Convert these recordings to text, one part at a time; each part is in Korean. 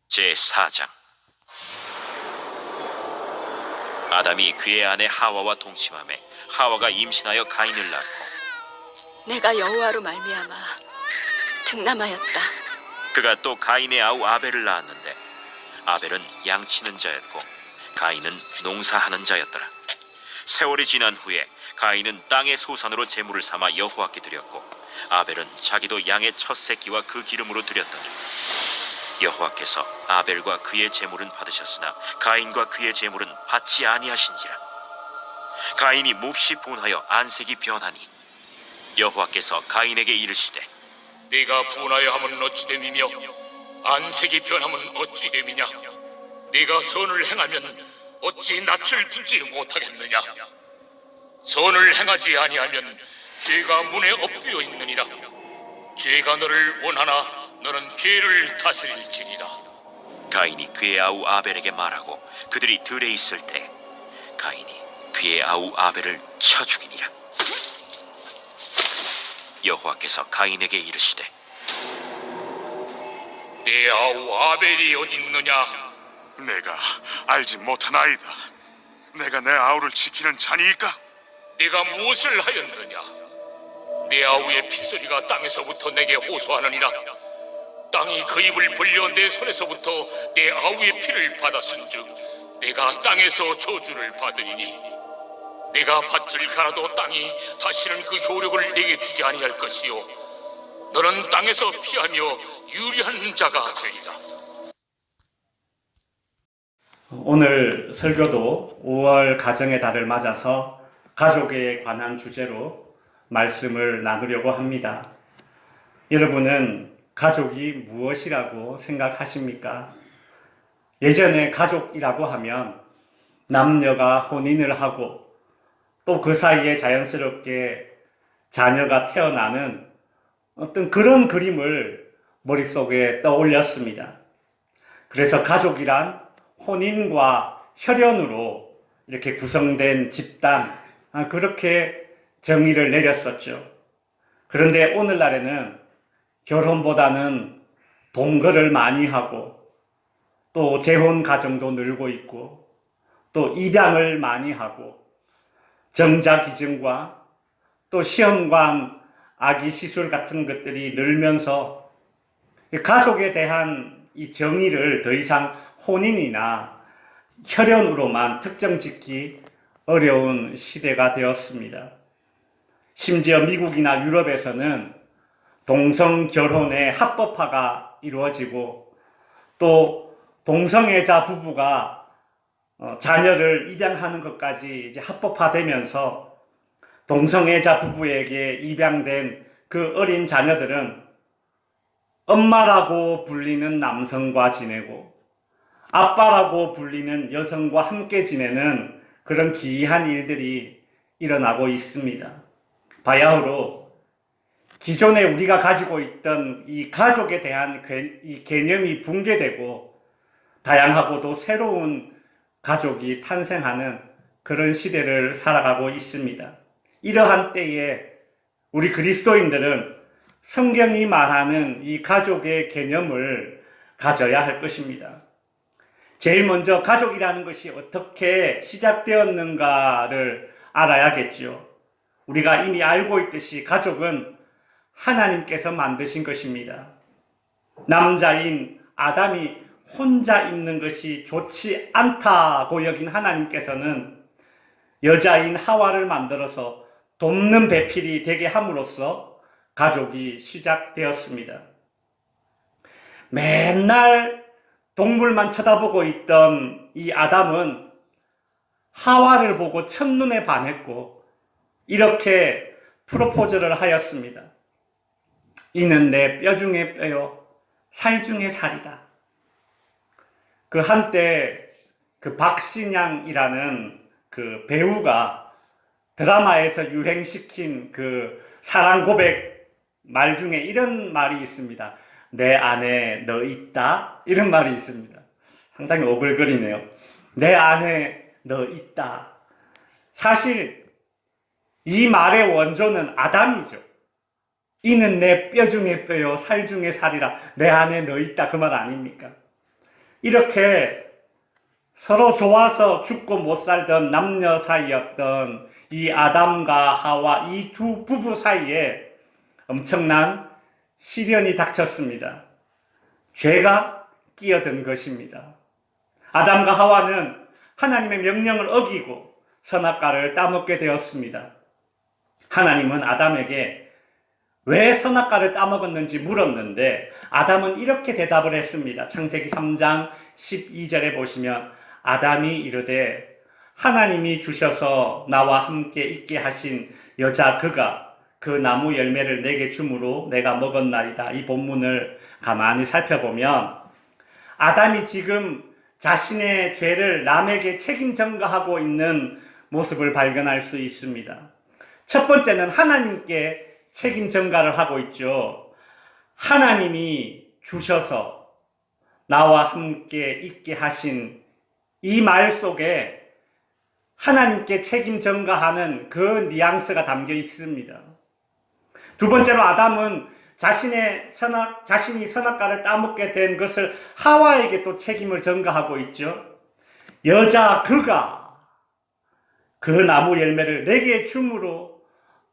제4장. 아담이 그의 아내 하와와 동침하매 하와가 임신하여 가인을 낳고 내가 여호와로 말미암아 득남하였다. 그가 또 가인의 아우 아벨을 낳았는데 아벨은 양치는 자였고 가인은 농사하는 자였더라. 세월이 지난 후에 가인은 땅의 소산으로 제물을 삼아 여호와께 드렸고 아벨은 자기도 양의 첫 새끼와 그 기름으로 드렸더니 여호와께서 아벨과 그의 제물은 받으셨으나 가인과 그의 제물은 받지 아니하신지라. 가인이 몹시 분하여 안색이 변하니 여호와께서 가인에게 이르시되 네가 분하여 함은 어찌 됨이며 안색이 변함은 어찌 됨이냐. 네가 선을 행하면 어찌 낯을 들지 못하겠느냐. 선을 행하지 아니하면 죄가 문에 엎드려 있느니라. 죄가 너를 원하나 너는 죄를 다스릴지니라. 가인이 그의 아우 아벨에게 말하고 그들이 들에 있을 때 가인이 그의 아우 아벨을 쳐 죽이니라. 여호와께서 가인에게 이르시되 네 아우 아벨이 어디 있느냐. 내가 알지 못하나이다. 내가 내 아우를 지키는 자니이까? 네가 무엇을 하였느냐. 네 아우의 핏소리가 땅에서부터 내게 호소하느니라. 땅이 그 입을 벌려 내 손에서부터 내 아우의 피를 받았은즉 내가 땅에서 저주를 받으리니 내가 밭을 갈아도 땅이 다시는 그 효력을 내게 주지 아니할 것이요 너는 땅에서 피하며 유리한 자가 되리라. 오늘 설교도 5월 가정의 달을 맞아서 가족에 관한 주제로 말씀을 나누려고 합니다. 여러분은 가족이 무엇이라고 생각하십니까? 예전에 가족이라고 하면 남녀가 혼인을 하고 또 그 사이에 자연스럽게 자녀가 태어나는 어떤 그런 그림을 머릿속에 떠올렸습니다. 그래서 가족이란 혼인과 혈연으로 이렇게 구성된 집단, 그렇게 정의를 내렸었죠. 그런데 오늘날에는 결혼보다는 동거를 많이 하고 또 재혼 가정도 늘고 있고 또 입양을 많이 하고 정자기증과 또 시험관 아기 시술 같은 것들이 늘면서 가족에 대한 이 정의를 더 이상 혼인이나 혈연으로만 특정짓기 어려운 시대가 되었습니다. 심지어 미국이나 유럽에서는 동성 결혼의 합법화가 이루어지고 또 동성애자 부부가 자녀를 입양하는 것까지 이제 합법화되면서 동성애자 부부에게 입양된 그 어린 자녀들은 엄마라고 불리는 남성과 지내고 아빠라고 불리는 여성과 함께 지내는 그런 기이한 일들이 일어나고 있습니다. 바야흐로 기존에 우리가 가지고 있던 이 가족에 대한 이 개념이 붕괴되고 다양하고도 새로운 가족이 탄생하는 그런 시대를 살아가고 있습니다. 이러한 때에 우리 그리스도인들은 성경이 말하는 이 가족의 개념을 가져야 할 것입니다. 제일 먼저 가족이라는 것이 어떻게 시작되었는가를 알아야겠죠. 우리가 이미 알고 있듯이 가족은 하나님께서 만드신 것입니다. 남자인 아담이 혼자 있는 것이 좋지 않다고 여긴 하나님께서는 여자인 하와를 만들어서 돕는 배필이 되게 함으로써 가족이 시작되었습니다. 맨날 동물만 쳐다보고 있던 이 아담은 하와를 보고 첫눈에 반했고 이렇게 프로포즈를 하였습니다. 이는 내 뼈 중에 뼈요 살 중에 살이다. 그 한때 그 박신양이라는 그 배우가 드라마에서 유행시킨 그 사랑 고백 말 중에 이런 말이 있습니다. 내 안에 너 있다. 이런 말이 있습니다. 상당히 오글거리네요. 내 안에 너 있다. 사실 이 말의 원조는 아담이죠. 이는 내 뼈 중에 뼈요 살 중에 살이라. 내 안에 너 있다. 그 말 아닙니까? 이렇게 서로 좋아서 죽고 못 살던 남녀 사이였던 이 아담과 하와 이 두 부부 사이에 엄청난 시련이 닥쳤습니다. 죄가 끼어든 것입니다. 아담과 하와는 하나님의 명령을 어기고 선악과를 따먹게 되었습니다. 하나님은 아담에게 왜 선악과를 따먹었는지 물었는데 아담은 이렇게 대답을 했습니다. 창세기 3장 12절에 보시면 아담이 이르되 하나님이 주셔서 나와 함께 있게 하신 여자 그가 그 나무 열매를 내게 주므로 내가 먹었나이다. 이 본문을 가만히 살펴보면 아담이 지금 자신의 죄를 남에게 책임 전가하고 있는 모습을 발견할 수 있습니다. 첫 번째는 하나님께 책임 전가를 하고 있죠. 하나님이 주셔서 나와 함께 있게 하신 이 말 속에 하나님께 책임 전가하는 그 뉘앙스가 담겨 있습니다. 두 번째로 아담은 자신이 선악과를 따먹게 된 것을 하와에게 또 책임을 전가하고 있죠. 여자 그가 그 나무 열매를 내게 줌으로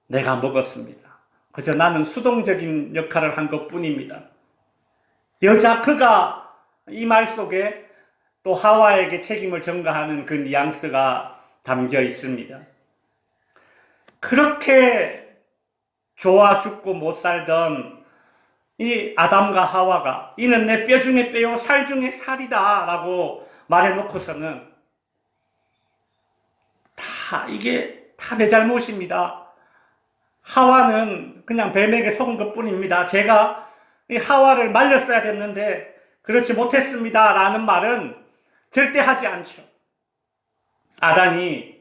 내가 먹었습니다. 그저 나는 수동적인 역할을 한 것뿐입니다. 여자 그가 이 말 속에 또 하와에게 책임을 전가하는 그 뉘앙스가 담겨 있습니다. 그렇게 좋아 죽고 못 살던 이 아담과 하와가 이는 내 뼈 중에 뼈요 살 중에 살이다 라고 말해놓고서는 이게 다 내 잘못입니다. 하와는 그냥 뱀에게 속은 것뿐입니다. 제가 이 하와를 말렸어야 됐는데 그렇지 못했습니다 라는 말은 절대 하지 않죠. 아담이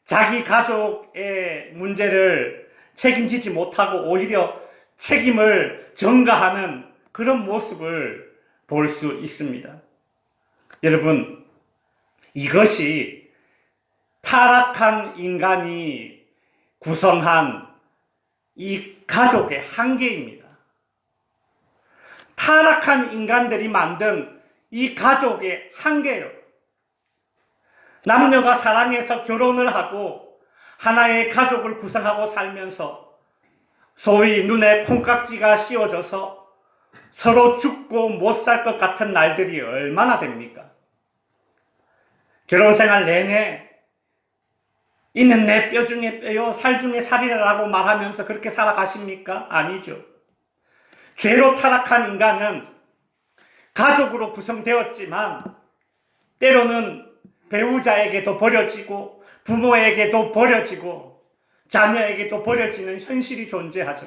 자기 가족의 문제를 책임지지 못하고 오히려 책임을 전가하는 그런 모습을 볼 수 있습니다. 여러분, 이것이 타락한 인간이 구성한 이 가족의 한계입니다. 타락한 인간들이 만든 이 가족의 한계요. 남녀가 사랑해서 결혼을 하고 하나의 가족을 구성하고 살면서 소위 눈에 콩깍지가 씌워져서 서로 죽고 못 살 것 같은 날들이 얼마나 됩니까? 결혼생활 내내 이는 내 뼈 중에 뼈요 살 중에 살이라고 말하면서 그렇게 살아가십니까? 아니죠. 죄로 타락한 인간은 가족으로 구성되었지만 때로는 배우자에게도 버려지고 부모에게도 버려지고 자녀에게도 버려지는 현실이 존재하죠.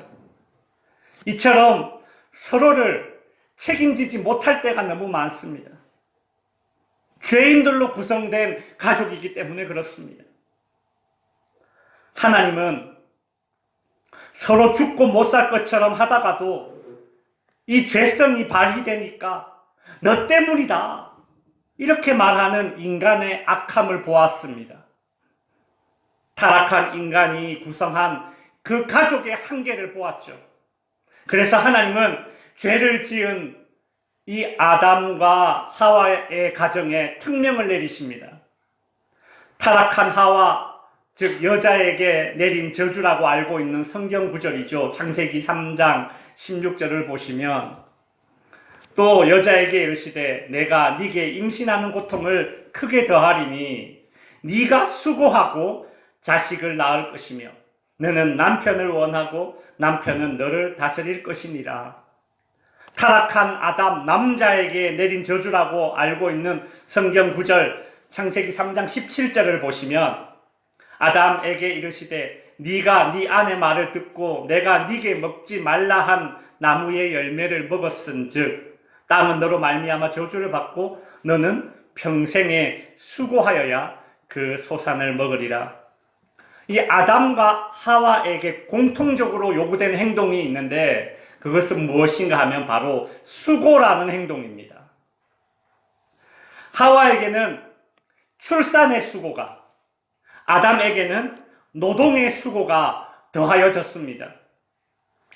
이처럼 서로를 책임지지 못할 때가 너무 많습니다. 죄인들로 구성된 가족이기 때문에 그렇습니다. 하나님은 서로 죽고 못 살 것처럼 하다가도 이 죄성이 발휘되니까 너 때문이다 이렇게 말하는 인간의 악함을 보았습니다. 타락한 인간이 구성한 그 가족의 한계를 보았죠. 그래서 하나님은 죄를 지은 이 아담과 하와의 가정에 특명을 내리십니다. 타락한 하와, 즉 여자에게 내린 저주라고 알고 있는 성경 구절이죠. 창세기 3장 16절을 보시면 또 여자에게 이르시되 내가 네게 임신하는 고통을 크게 더하리니 네가 수고하고 자식을 낳을 것이며 너는 남편을 원하고 남편은 너를 다스릴 것이니라. 타락한 아담 남자에게 내린 저주라고 알고 있는 성경 구절 창세기 3장 17절을 보시면 아담에게 이르시되 네가 네 아내 말을 듣고 내가 네게 먹지 말라 한 나무의 열매를 먹었은즉 땅은 너로 말미암아 저주를 받고 너는 평생에 수고하여야 그 소산을 먹으리라. 이 아담과 하와에게 공통적으로 요구되는 행동이 있는데 그것은 무엇인가 하면 바로 수고라는 행동입니다. 하와에게는 출산의 수고가, 아담에게는 노동의 수고가 더하여졌습니다.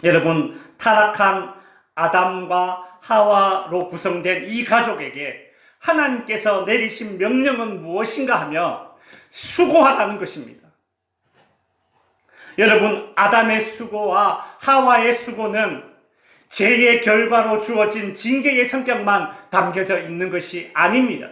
여러분, 타락한 아담과 하와로 구성된 이 가족에게 하나님께서 내리신 명령은 무엇인가 하며 수고하라는 것입니다. 여러분, 아담의 수고와 하와의 수고는 죄의 결과로 주어진 징계의 성격만 담겨져 있는 것이 아닙니다.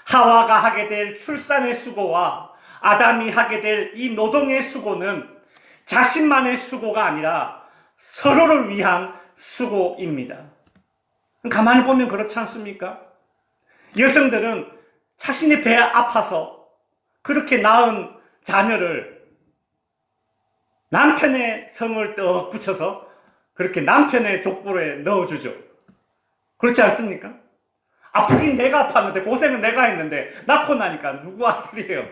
하와가 하게 될 출산의 수고와 아담이 하게 될 이 노동의 수고는 자신만의 수고가 아니라 서로를 위한 수고입니다. 가만히 보면 그렇지 않습니까? 여성들은 자신의 배 아파서 그렇게 낳은 자녀를 남편의 성을 떡 붙여서 그렇게 남편의 족보에 넣어주죠. 그렇지 않습니까? 아프긴 내가 아팠는데 고생은 내가 했는데 낳고 나니까 누구 아들이에요?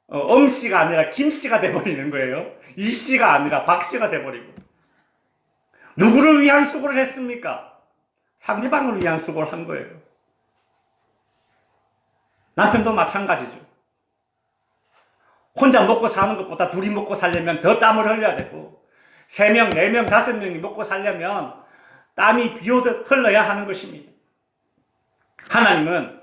엄씨가 아니라 김씨가 돼버리는 거예요. 이씨가 아니라 박씨가 돼버리고. 누구를 위한 수고를 했습니까? 상대방을 위한 수고를 한 거예요. 남편도 마찬가지죠. 혼자 먹고 사는 것보다 둘이 먹고 살려면 더 땀을 흘려야 되고 3명, 4명, 5명이 먹고 살려면 땀이 비 오듯 흘러야 하는 것입니다. 하나님은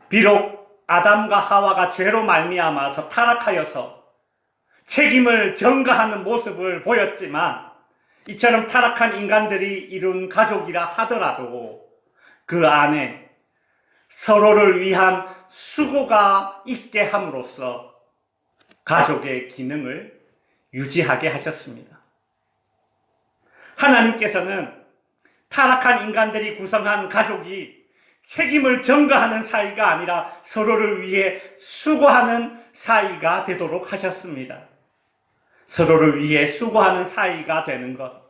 비록 아담과 하와가 죄로 말미암아서 타락하여서 책임을 전가하는 모습을 보였지만 이처럼 타락한 인간들이 이룬 가족이라 하더라도 그 안에 서로를 위한 수고가 있게 함으로써 가족의 기능을 유지하게 하셨습니다. 하나님께서는 타락한 인간들이 구성한 가족이 책임을 전가하는 사이가 아니라 서로를 위해 수고하는 사이가 되도록 하셨습니다. 서로를 위해 수고하는 사이가 되는 것,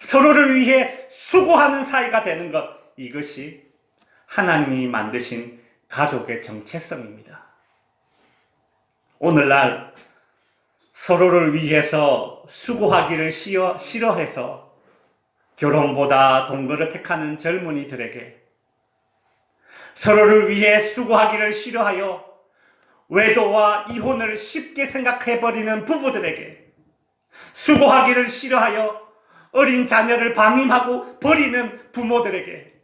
서로를 위해 수고하는 사이가 되는 것, 이것이 하나님이 만드신 가족의 정체성입니다. 오늘날 서로를 위해서 수고하기를 싫어해서 결혼보다 동거를 택하는 젊은이들에게, 서로를 위해 수고하기를 싫어하여 외도와 이혼을 쉽게 생각해버리는 부부들에게, 수고하기를 싫어하여 어린 자녀를 방임하고 버리는 부모들에게,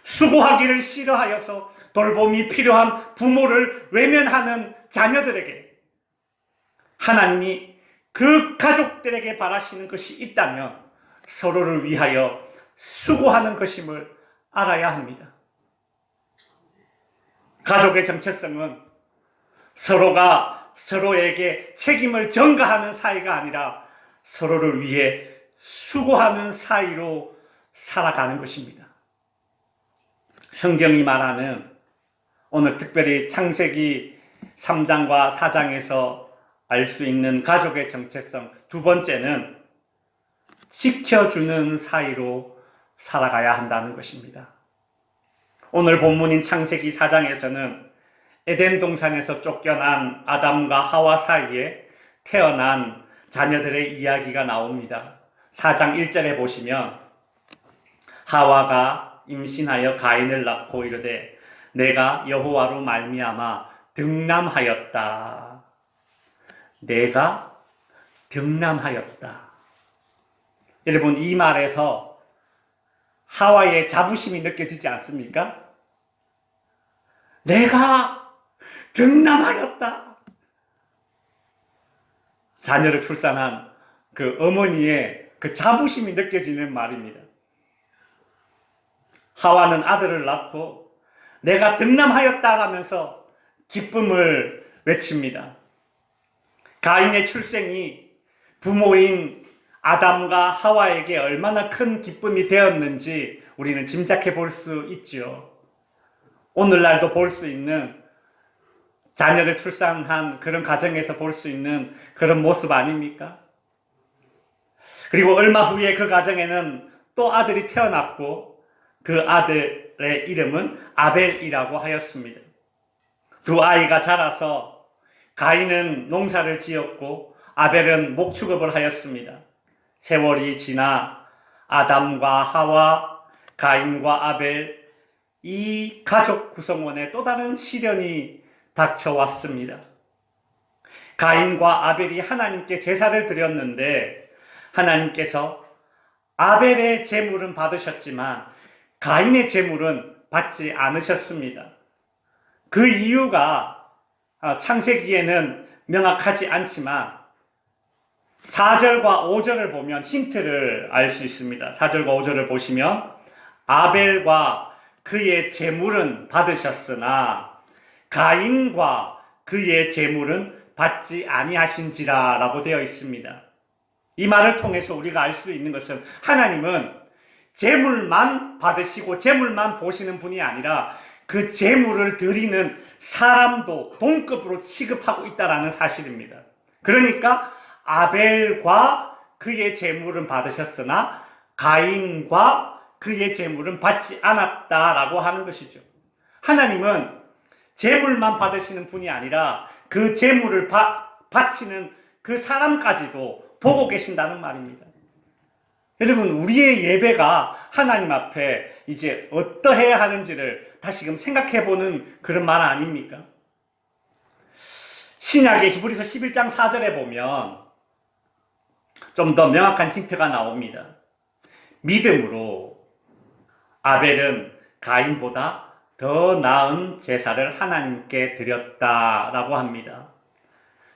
수고하기를 싫어하여서 돌봄이 필요한 부모를 외면하는 자녀들에게 하나님이 그 가족들에게 바라시는 것이 있다면 서로를 위하여 수고하는 것임을 알아야 합니다. 가족의 정체성은 서로가 서로에게 책임을 전가하는 사이가 아니라 서로를 위해 수고하는 사이로 살아가는 것입니다. 성경이 말하는, 오늘 특별히 창세기 3장과 4장에서 알 수 있는 가족의 정체성 두 번째는 지켜주는 사이로 살아가야 한다는 것입니다. 오늘 본문인 창세기 4장에서는 에덴 동산에서 쫓겨난 아담과 하와 사이에 태어난 자녀들의 이야기가 나옵니다. 4장 1절에 보시면 하와가 임신하여 가인을 낳고 이르되 내가 여호와로 말미암아 등남하였다. 내가 등남하였다. 여러분, 이 말에서 하와의 자부심이 느껴지지 않습니까? 내가 등남하였다. 자녀를 출산한 그 어머니의 그 자부심이 느껴지는 말입니다. 하와는 아들을 낳고 내가 등남하였다라면서 기쁨을 외칩니다. 가인의 출생이 부모인 아담과 하와에게 얼마나 큰 기쁨이 되었는지 우리는 짐작해 볼 수 있죠. 오늘날도 볼 수 있는, 자녀를 출산한 그런 가정에서 볼 수 있는 그런 모습 아닙니까? 그리고 얼마 후에 그 가정에는 또 아들이 태어났고 그 아들의 이름은 아벨이라고 하였습니다. 두 아이가 자라서 가인은 농사를 지었고 아벨은 목축업을 하였습니다. 세월이 지나 아담과 하와, 가인과 아벨, 이 가족 구성원에 또 다른 시련이 닥쳐왔습니다. 가인과 아벨이 하나님께 제사를 드렸는데 하나님께서 아벨의 제물은 받으셨지만 가인의 제물은 받지 않으셨습니다. 그 이유가 창세기에는 명확하지 않지만 4절과 5절을 보면 힌트를 알 수 있습니다. 4절과 5절을 보시면 아벨과 그의 제물은 받으셨으나 가인과 그의 제물은 받지 아니하신지라 라고 되어 있습니다. 이 말을 통해서 우리가 알 수 있는 것은 하나님은 제물만 받으시고 제물만 보시는 분이 아니라 그 제물을 드리는 사람도 동급으로 취급하고 있다는 사실입니다. 그러니까 아벨과 그의 제물은 받으셨으나 가인과 그의 제물은 받지 않았다라고 하는 것이죠. 하나님은 제물만 받으시는 분이 아니라 그 제물을 바치는 그 사람까지도 보고 계신다는 말입니다. 여러분, 우리의 예배가 하나님 앞에 이제 어떠해야 하는지를 다시금 생각해보는 그런 말 아닙니까? 신약의 히브리서 11장 4절에 보면 좀 더 명확한 힌트가 나옵니다. 믿음으로 아벨은 가인보다 더 나은 제사를 하나님께 드렸다라고 합니다.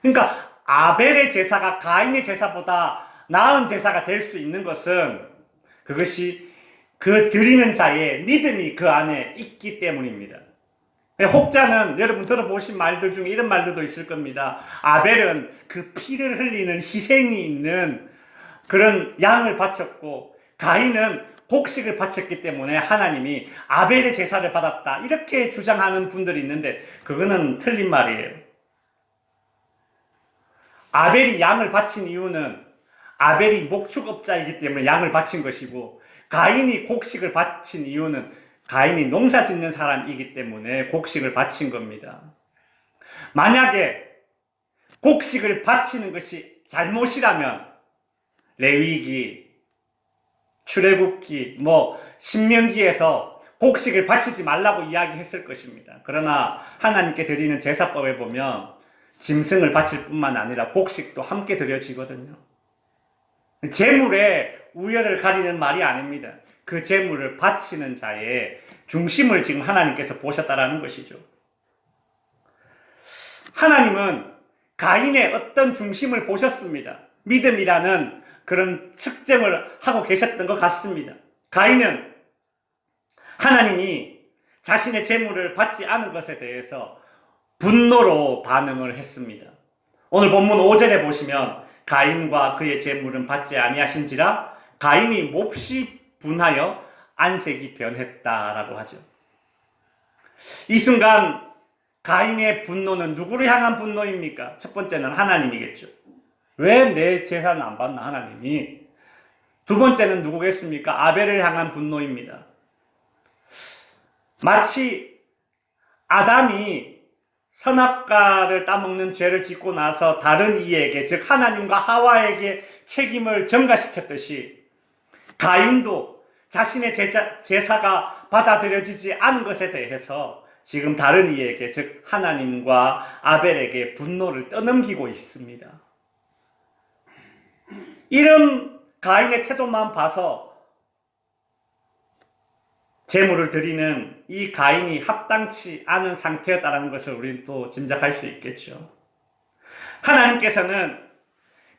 그러니까 아벨의 제사가 가인의 제사보다 나은 제사가 될 수 있는 것은 그것이 그 드리는 자의 믿음이 그 안에 있기 때문입니다. 혹자는 여러분 들어보신 말들 중에 이런 말들도 있을 겁니다. 아벨은 그 피를 흘리는 희생이 있는 그런 양을 바쳤고 가인은 곡식을 바쳤기 때문에 하나님이 아벨의 제사를 받았다, 이렇게 주장하는 분들이 있는데 그거는 틀린 말이에요. 아벨이 양을 바친 이유는 아벨이 목축업자이기 때문에 양을 바친 것이고, 가인이 곡식을 바친 이유는 가인이 농사 짓는 사람이기 때문에 곡식을 바친 겁니다. 만약에 곡식을 바치는 것이 잘못이라면 레위기, 출애굽기, 신명기에서 곡식을 바치지 말라고 이야기했을 것입니다. 그러나 하나님께 드리는 제사법에 보면 짐승을 바칠 뿐만 아니라 곡식도 함께 드려지거든요. 제물의 우열을 가리는 말이 아닙니다. 그 제물을 바치는 자의 중심을 지금 하나님께서 보셨다라는 것이죠. 하나님은 가인의 어떤 중심을 보셨습니다. 믿음이라는 그런 측정을 하고 계셨던 것 같습니다. 가인은 하나님이 자신의 제물을 받지 않은 것에 대해서 분노로 반응을 했습니다. 오늘 본문 5절에 보시면 가인과 그의 제물은 받지 아니하신지라 가인이 몹시 분하여 안색이 변했다라고 하죠. 이 순간 가인의 분노는 누구를 향한 분노입니까? 첫 번째는 하나님이겠죠. 왜 내 제사는 안 받나 하나님이? 두 번째는 누구겠습니까? 아벨을 향한 분노입니다. 마치 아담이 선악과를 따먹는 죄를 짓고 나서 다른 이에게, 즉 하나님과 하와에게 책임을 전가시켰듯이 가인도 자신의 제사가 받아들여지지 않은 것에 대해서 지금 다른 이에게, 즉 하나님과 아벨에게 분노를 떠넘기고 있습니다. 이런 가인의 태도만 봐서 제물을 드리는 이 가인이 합당치 않은 상태였다는 것을 우리는 또 짐작할 수 있겠죠. 하나님께서는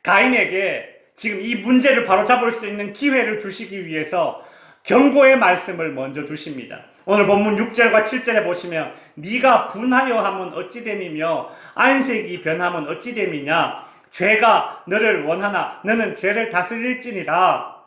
가인에게 지금 이 문제를 바로잡을 수 있는 기회를 주시기 위해서 경고의 말씀을 먼저 주십니다. 오늘 본문 6절과 7절에 보시면 네가 분하여 하면 어찌 됨이며 안색이 변하면 어찌 됨이냐. 죄가 너를 원하나 너는 죄를 다스릴지니라.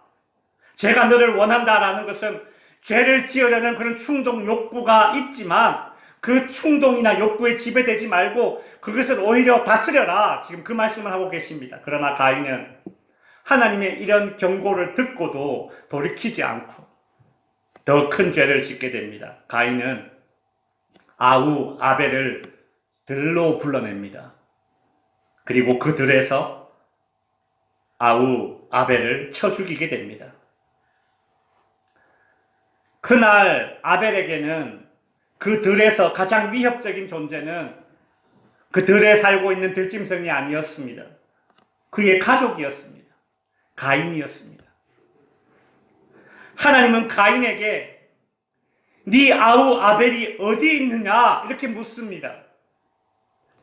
죄가 너를 원한다라는 것은 죄를 지으려는 그런 충동 욕구가 있지만 그 충동이나 욕구에 지배되지 말고 그것을 오히려 다스려라. 지금 그 말씀을 하고 계십니다. 그러나 가인은 하나님의 이런 경고를 듣고도 돌이키지 않고 더 큰 죄를 짓게 됩니다. 가인은 아우 아벨을 들로 불러냅니다. 그리고 그 들에서 아우 아벨을 쳐 죽이게 됩니다. 그날 아벨에게는 그 들에서 가장 위협적인 존재는 그 들에 살고 있는 들짐승이 아니었습니다. 그의 가족이었습니다. 가인이었습니다. 하나님은 가인에게 네 아우 아벨이 어디 있느냐? 이렇게 묻습니다.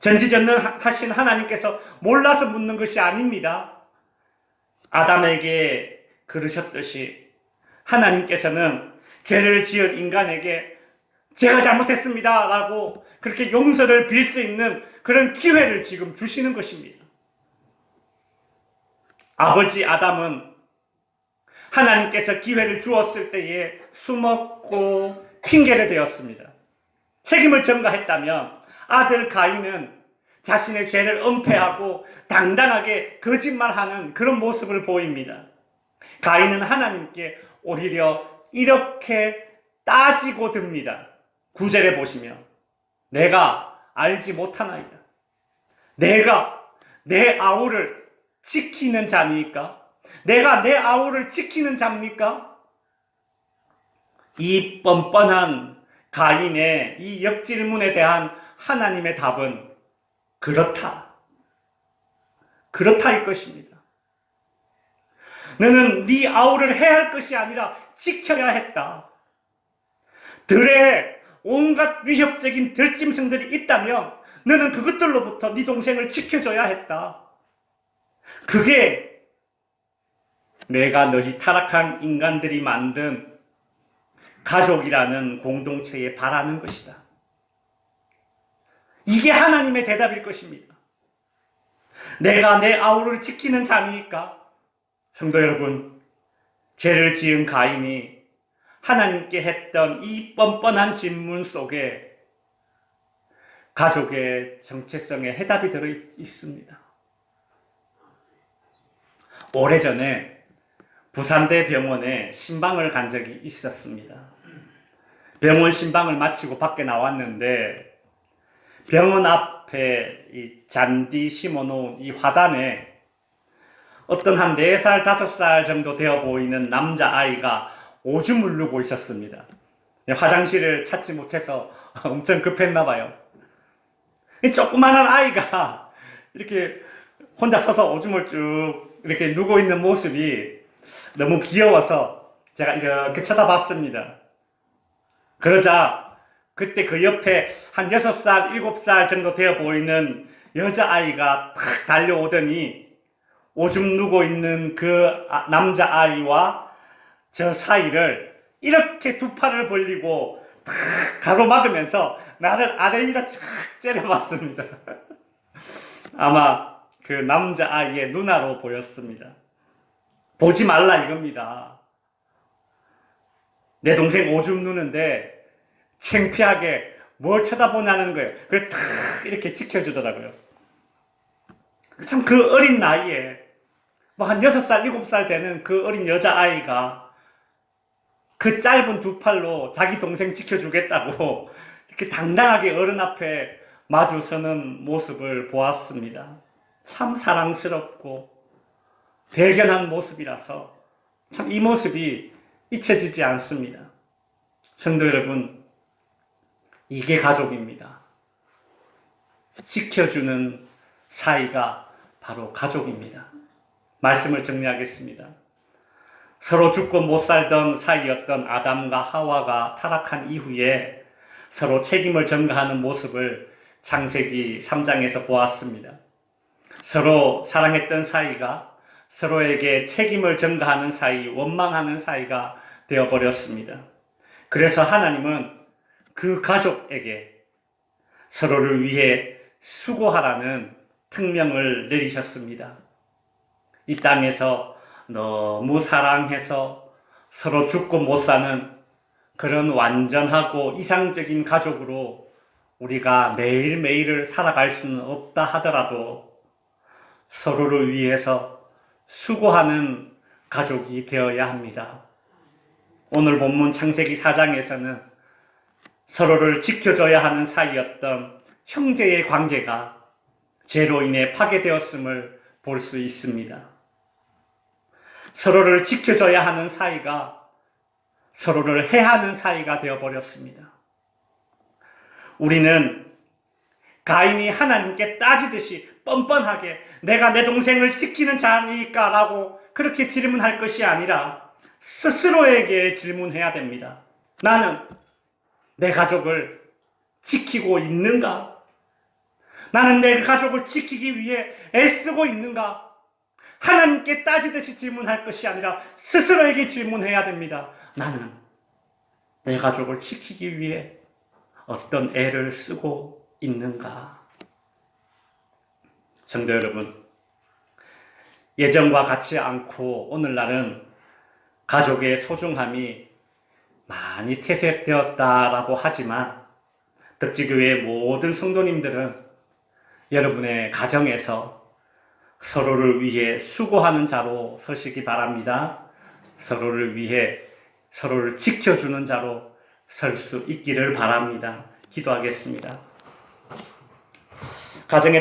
전지전능하신 하나님께서 몰라서 묻는 것이 아닙니다. 아담에게 그러셨듯이 하나님께서는 죄를 지은 인간에게 제가 잘못했습니다 라고 그렇게 용서를 빌 수 있는 그런 기회를 지금 주시는 것입니다. 아버지 아담은 하나님께서 기회를 주었을 때에 숨었고 핑계를 대었습니다. 책임을 전가했다면 아들 가인은 자신의 죄를 은폐하고 당당하게 거짓말하는 그런 모습을 보입니다. 가인은 하나님께 오히려 이렇게 따지고 듭니다. 9절에 보시면 내가 알지 못하나이다. 내가 내 아우를 지키는 자니까? 내가 내 아우를 지키는 자입니까? 이 뻔뻔한 가인의 이 역질문에 대한 하나님의 답은 그렇다. 그렇다일 것입니다. 너는 네 아우를 해야 할 것이 아니라 지켜야 했다. 들에 온갖 위협적인 들짐승들이 있다면 너는 그것들로부터 네 동생을 지켜줘야 했다. 그게 내가 너희 타락한 인간들이 만든 가족이라는 공동체에 바라는 것이다. 이게 하나님의 대답일 것입니다. 내가 내 아우를 지키는 자니까. 성도 여러분, 죄를 지은 가인이 하나님께 했던 이 뻔뻔한 질문 속에 가족의 정체성에 해답이 들어 있습니다. 오래전에 부산대 병원에 신방을 간 적이 있었습니다. 병원 신방을 마치고 밖에 나왔는데 병원 앞에 이 잔디 심어놓은 이 화단에 어떤 한 4살, 5살 정도 되어 보이는 남자아이가 오줌을 누고 있었습니다. 화장실을 찾지 못해서 엄청 급했나 봐요. 이 조그마한 아이가 이렇게 혼자 서서 오줌을 쭉 이렇게 누고 있는 모습이 너무 귀여워서 제가 이렇게 쳐다봤습니다. 그러자 그때 그 옆에 한 6살, 7살 정도 되어 보이는 여자아이가 탁 달려오더니 오줌 누고 있는 그 남자아이와 저 사이를 이렇게 두 팔을 벌리고 탁 가로막으면서 나를 아래 위로 착 째려봤습니다. 아마 그 남자아이의 누나로 보였습니다. 보지 말라 이겁니다. 내 동생 오줌 누는데 창피하게 뭘 쳐다보냐는 거예요. 그걸 탁 이렇게 지켜주더라고요. 참 그 어린 나이에 뭐 한 6살, 7살 되는 그 어린 여자아이가 그 짧은 두 팔로 자기 동생 지켜주겠다고 이렇게 당당하게 어른 앞에 마주서는 모습을 보았습니다. 참 사랑스럽고 대견한 모습이라서 참 이 모습이 잊혀지지 않습니다. 성도 여러분, 이게 가족입니다. 지켜주는 사이가 바로 가족입니다. 말씀을 정리하겠습니다. 서로 죽고 못 살던 사이였던 아담과 하와가 타락한 이후에 서로 책임을 전가하는 모습을 창세기 3장에서 보았습니다. 서로 사랑했던 사이가 서로에게 책임을 전가하는 사이, 원망하는 사이가 되어버렸습니다. 그래서 하나님은 그 가족에게 서로를 위해 수고하라는 특명을 내리셨습니다. 이 땅에서 너무 사랑해서 서로 죽고 못 사는 그런 완전하고 이상적인 가족으로 우리가 매일매일을 살아갈 수는 없다 하더라도 서로를 위해서 수고하는 가족이 되어야 합니다. 오늘 본문 창세기 4장에서는 서로를 지켜줘야 하는 사이였던 형제의 관계가 죄로 인해 파괴되었음을 볼 수 있습니다. 서로를 지켜줘야 하는 사이가 서로를 해하는 사이가 되어버렸습니다. 우리는 가인이 하나님께 따지듯이 뻔뻔하게 내가 내 동생을 지키는 자니까 라고 그렇게 질문할 것이 아니라 스스로에게 질문해야 됩니다. 나는 내 가족을 지키고 있는가? 나는 내 가족을 지키기 위해 애쓰고 있는가? 하나님께 따지듯이 질문할 것이 아니라 스스로에게 질문해야 됩니다. 나는 내 가족을 지키기 위해 어떤 애를 쓰고 있는가? 성도 여러분, 예전과 같지 않고 오늘날은 가족의 소중함이 많이 퇴색되었다라고 하지만 덕지교회의 모든 성도님들은 여러분의 가정에서 서로를 위해 수고하는 자로 서시기 바랍니다. 서로를 위해 서로를 지켜주는 자로 설 수 있기를 바랍니다. 기도하겠습니다. 가정의